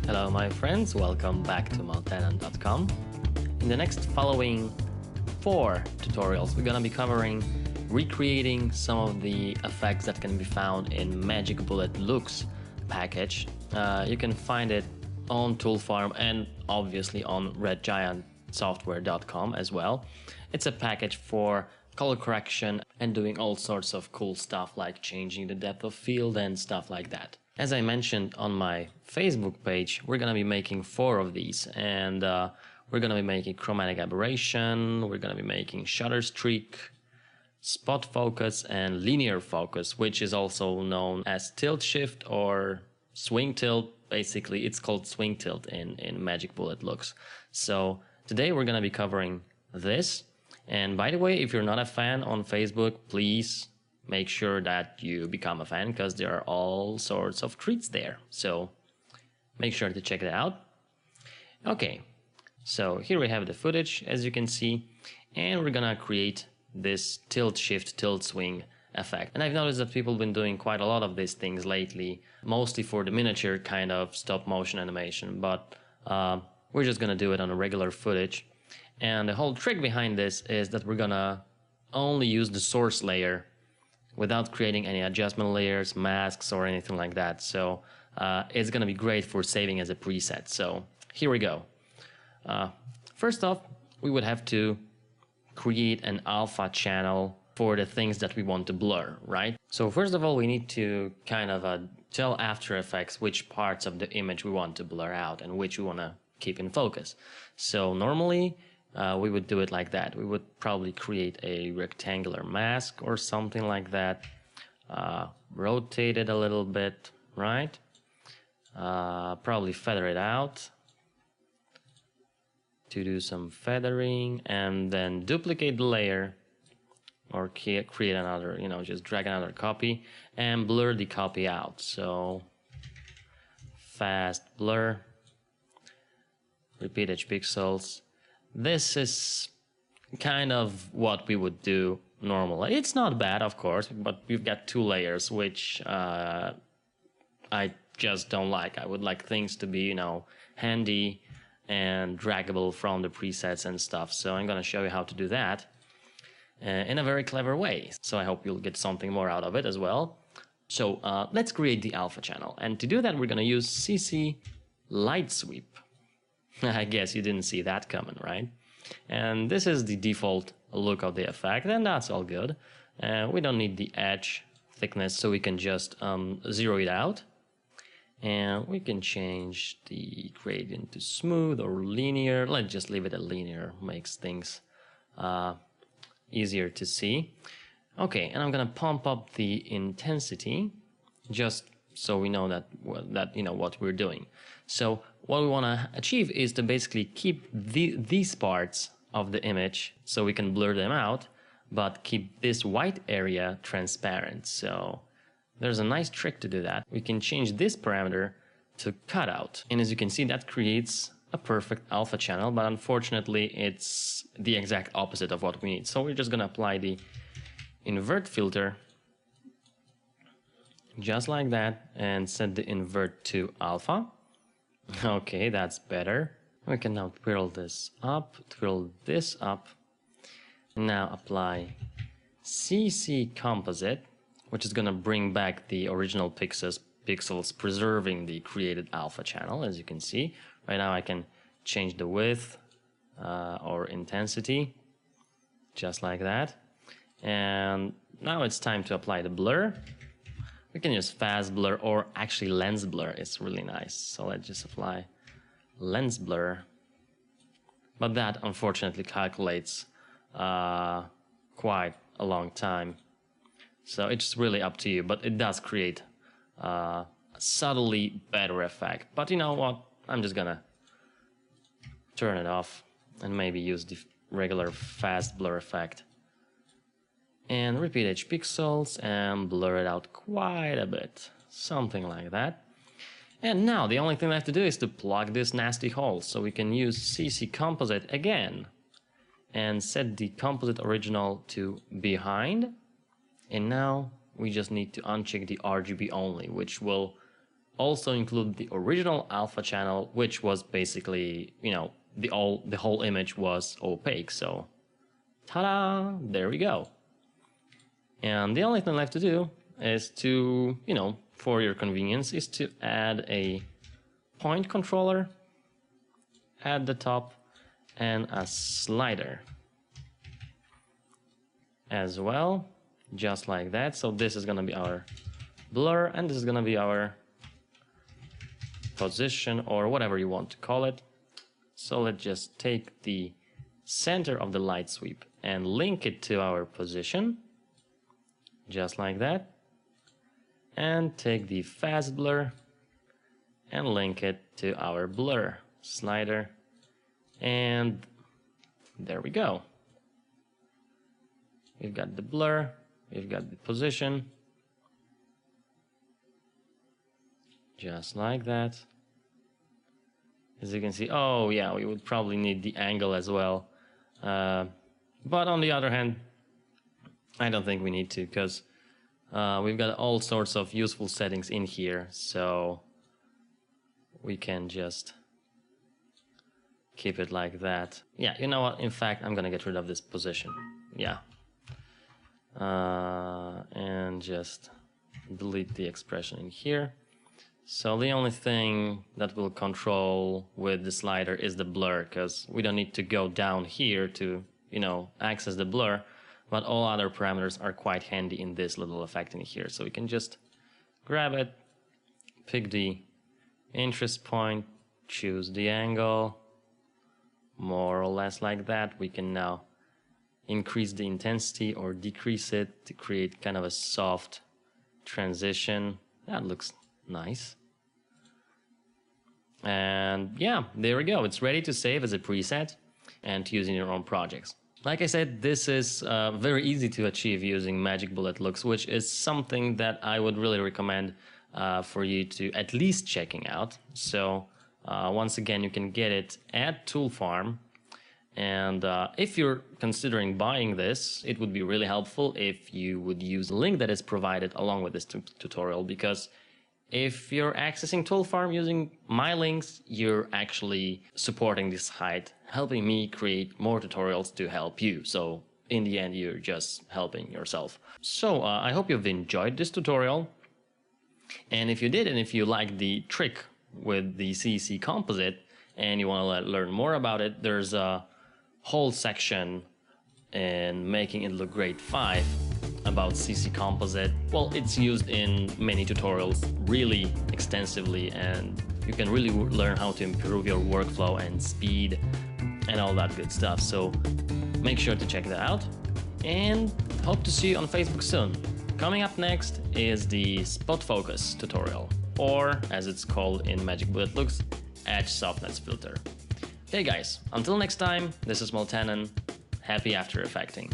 Hello my friends, welcome back to multitalent.com. In the next following 4 tutorials, we're gonna be covering recreating some of the effects that can be found in Magic Bullet Looks package. You can find it on Toolfarm and obviously on redgiantsoftware.com as well. It's a package for color correction and doing all sorts of cool stuff like changing the depth of field and stuff like that. As I mentioned on my Facebook page, we're gonna be making 4 of these, and we're gonna be making chromatic aberration, we're gonna be making shutter streak, spot focus and linear focus, which is also known as tilt shift or swing tilt. Basically it's called swing tilt in Magic Bullet Looks. So today we're gonna be covering this. And by the way, if you're not a fan on Facebook, please make sure that you become a fan, because there are all sorts of treats there. So make sure to check it out. Okay, so here we have the footage, as you can see, and we're gonna create this tilt shift, tilt swing effect. And I've noticed that people have been doing quite a lot of these things lately, mostly for the miniature kind of stop motion animation, but we're just gonna do it on a regular footage. And the whole trick behind this is that we're gonna only use the source layer without creating any adjustment layers, masks, or anything like that. So it's gonna be great for saving as a preset. So here we go. First off, we would have to create an alpha channel for the things that we want to blur, right? So first of all, we need to kind of tell After Effects which parts of the image we want to blur out and which we want to keep in focus. So normally, we would do it like that. We would probably create a rectangular mask or something like that, rotate it a little bit, right? Probably feather it out to do some feathering, and then duplicate the layer or create another, just drag another copy and blur the copy out. So fast blur, repeat each pixels. This is kind of what we would do normally. It's not bad, of course, but we've got 2 layers, which I just don't like. I would like things to be, handy and draggable from the presets and stuff. So I'm going to show you how to do that in a very clever way. So I hope you'll get something more out of it as well. So let's create the alpha channel. And to do that, we're going to use CC Light Sweep. I guess you didn't see that coming, right? And this is the default look of the effect, and that's all good. We don't need the edge thickness, so we can just zero it out. And we can change the gradient to smooth or linear. Let's just leave it at linear, makes things easier to see. Okay, and I'm gonna pump up the intensity just so we know that what we're doing. So what we want to achieve is to basically keep these parts of the image so we can blur them out, but keep this white area transparent. So there's a nice trick to do that. We can change this parameter to cutout, and as you can see, that creates a perfect alpha channel, but unfortunately it's the exact opposite of what we need. So we're just gonna apply the invert filter just like that and set the invert to alpha. Okay, that's better. We can now twirl this up, Now apply CC composite, which is gonna bring back the original pixels, preserving the created alpha channel. As you can see, right now I can change the width or intensity, just like that. And now it's time to apply the blur. We can use fast blur or actually lens blur. It's really nice. So let's just apply lens blur. But that unfortunately calculates quite a long time. So it's really up to you, but it does create a subtly better effect. But you know what? I'm just gonna turn it off and maybe use the regular fast blur effect. And repeat each pixels and blur it out quite a bit, something like that. And now the only thing I have to do is to plug this nasty hole, so we can use CC composite again and set the composite original to behind. And now we just need to uncheck the RGB only, which will also include the original alpha channel, which was basically, you know, the whole image was opaque. So, ta-da! There we go. And the only thing left to do is to, you know, for your convenience, is to add a point controller at the top and a slider as well, just like that. So this is going to be our blur, and this is going to be our position, or whatever you want to call it. So let's just take the center of the light sweep and link it to our position, just like that. And take the fast blur and link it to our blur slider. And there we go. We've got the blur, we've got the position, just like that. As you can see, oh yeah, we would probably need the angle as well. But on the other hand, I don't think we need to, because we've got all sorts of useful settings in here, so we can just keep it like that. Yeah, you know what? In fact, I'm gonna get rid of this position. Yeah. And just delete the expression in here. So the only thing that will control with the slider is the blur, because we don't need to go down here to, you know, access the blur, but all other parameters are quite handy in this little effect in here. So we can just grab it, pick the interest point, choose the angle, more or less like that. We can now increase the intensity or decrease it to create kind of a soft transition. That looks nice. And yeah, there we go. It's ready to save as a preset and to use in your own projects. Like I said, this is very easy to achieve using Magic Bullet Looks, which is something that I would really recommend for you to at least checking out. So once again, you can get it at Tool Farm. And if you're considering buying this, it would be really helpful if you would use the link that is provided along with this tutorial, because if you're accessing Tool Farm using my links, you're actually supporting this site, helping me create more tutorials to help you. So in the end, you're just helping yourself. So I hope you've enjoyed this tutorial. And if you did, and if you like the trick with the CC composite and you want to learn more about it, there's a whole section in Making It Look Great 5 about CC composite. Well, it's used in many tutorials really extensively, and you can really learn how to improve your workflow and speed and all that good stuff. So make sure to check that out, and hope to see you on Facebook soon. Coming up next is the spot focus tutorial, or as it's called in Magic Bullet Looks, Edge Softness Filter. Okay guys, until next time, this is Moltenon. Happy After Effecting.